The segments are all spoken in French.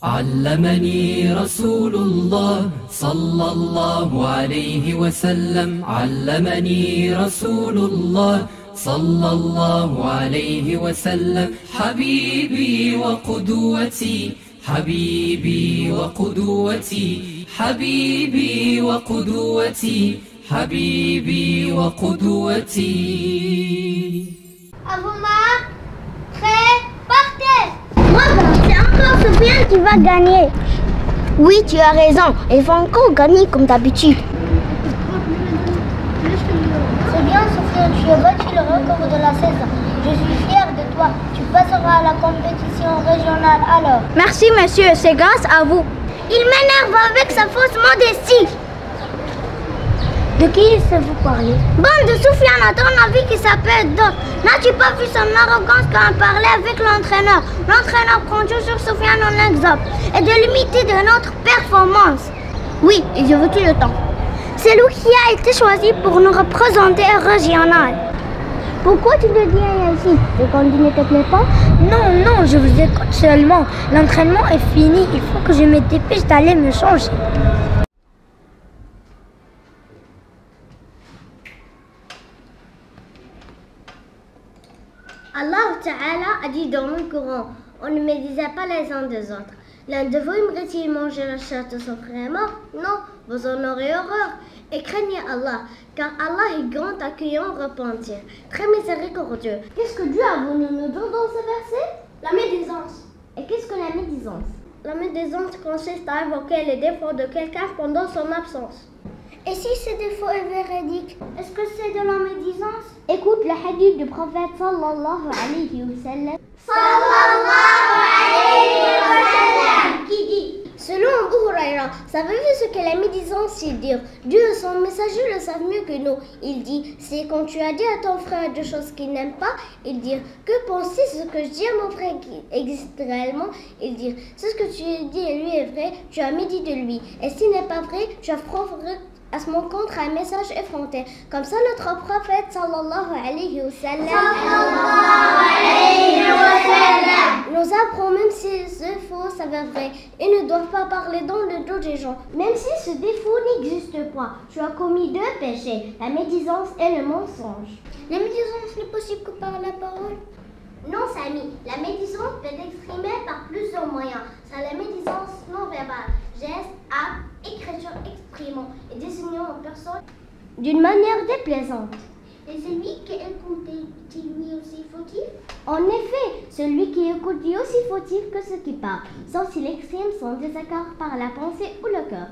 علمني رسول الله صلى الله عليه وسلم علمني رسول الله صلى الله عليه وسلم حبيبي وقدوتي حبيبي وقدوتي حبيبي وقدوتي حبيبي وقدوتي. À vos marques, prêts, partez. Bravo, c'est encore Sofiane qui va gagner. Oui, tu as raison. Il va encore gagner comme d'habitude. C'est bien, Sofiane, tu as battu le record de la saison. Je suis fière de toi. Tu passeras à la compétition régionale alors. Merci, monsieur. C'est grâce à vous. Il m'énerve avec sa fausse modestie. De qui laissez-vous parler? Bande de Soufiane, à ton avis, qui s'appelle Doc. N'as-tu pas vu son arrogance quand il parlait avec l'entraîneur? L'entraîneur prend toujours Soufiane en exemple et de limiter de notre performance. Oui, et je veux tout le temps. C'est lui qui a été choisi pour nous représenter régional. Pourquoi tu le dis ainsi? Le candidat ne te plaît pas? Non, je vous écoute seulement. L'entraînement est fini, il faut que je me dépêche d'aller me changer. Allah Ta'ala a dit dans le Coran, on ne médisait pas les uns des autres. L'un de vous aimerait-il manger la chair de son frère mort? Non, vous en aurez horreur. Et craignez Allah, car Allah est grand, accueillant, repentir, très miséricordieux. Qu'est-ce que Dieu a voulu nous dire dans ce verset? La médisance. Et qu'est-ce que la médisance? La médisance consiste à évoquer les défauts de quelqu'un pendant son absence. Et si ce défaut est véridique, est-ce que c'est de la médisance? Écoute le hadith du prophète sallallahu alayhi wa sallam. Sallallahu alayhi wa sallam. Qui dit, selon Abu Huraira, savez-vous ce que la médisance c'est dire? Dieu et son messager le savent mieux que nous. Il dit, c'est quand tu as dit à ton frère des choses qu'il n'aime pas, il dit, que penses-tu ce que je dis à mon frère qui existe réellement? Il dit, c'est ce que tu dis et lui est vrai, tu as médit de lui. Et s'il n'est pas vrai, tu as proféré à ce mon contre un message effronté. Comme ça, notre prophète sallallahu alayhi wa sallam nous apprend, même si ce faux s'avère vrai, ils ne doivent pas parler dans le dos des gens. Même si ce défaut n'existe pas, tu as commis deux péchés, la médisance et le mensonge. La médisance n'est possible que par la parole? Non, Samy, la médisance peut s'exprimer par plusieurs moyens. C'est la médisance non verbale, gestes, actes, écriture exprimant et désignant en personne d'une manière déplaisante. Et celui qui écoute est lui aussi fautif? En effet, celui qui écoute est aussi fautif que ce qui parle, sauf s'il exprime son désaccord par la pensée ou le cœur.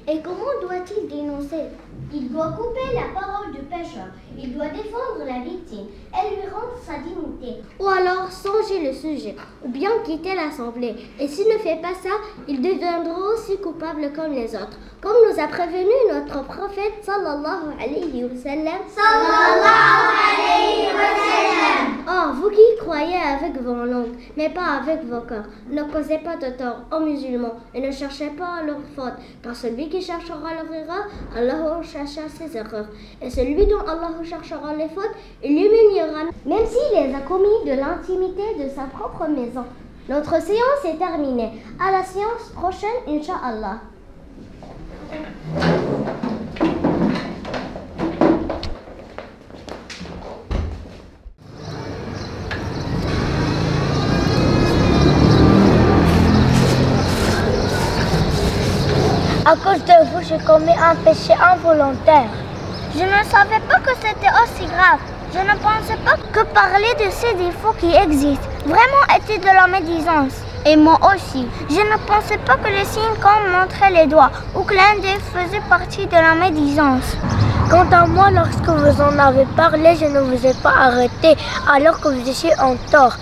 Et comment doit-il dénoncer? Il doit couper la parole du pécheur, il doit défendre la victime et lui rendre sa dignité. Ou alors changer le sujet, ou bien quitter l'assemblée. Et s'il ne fait pas ça, il deviendra aussi coupable comme les autres. Comme nous a prévenu notre prophète sallallahu alayhi wa sallam. Sallallahu alayhi wa sallam. Oh, vous qui croyez avec vos langues, mais pas avec vos cœurs, ne causez pas de tort aux musulmans et ne cherchez pas leurs fautes, car celui qui cherchera leur erreur, Allah cherchera ses erreurs. Et celui dont Allah cherchera les fautes, il l'humiliera, même s'il les a commis de l'intimité de sa propre maison. Notre séance est terminée. À la séance prochaine, Inch'Allah. À cause de vous, j'ai commis un péché involontaire. Je ne savais pas que c'était aussi grave. Je ne pensais pas que parler de ces défauts qui existent vraiment était de la médisance. Et moi aussi. Je ne pensais pas que les signes comme montrer les doigts ou que l'un faisait partie de la médisance. Quant à moi, lorsque vous en avez parlé, je ne vous ai pas arrêté alors que vous étiez en tort.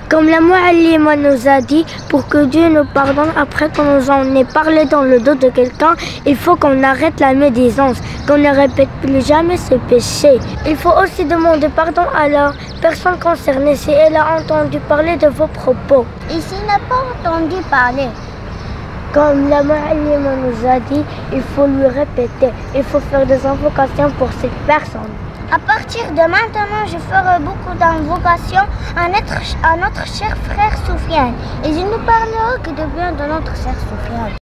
Comme la Mu'allima nous a dit, pour que Dieu nous pardonne après qu'on nous en ait parlé dans le dos de quelqu'un, il faut qu'on arrête la médisance, qu'on ne répète plus jamais ce péché. Il faut aussi demander pardon à la personne concernée si elle a entendu parler de vos propos. Et s'il n'a pas entendu parler? Comme la Mu'allima nous a dit, il faut lui répéter, il faut faire des invocations pour cette personne. À partir de maintenant, je ferai beaucoup d'invocations à notre cher frère Soufiane. Et je ne parlerai que de bien de notre cher Soufiane.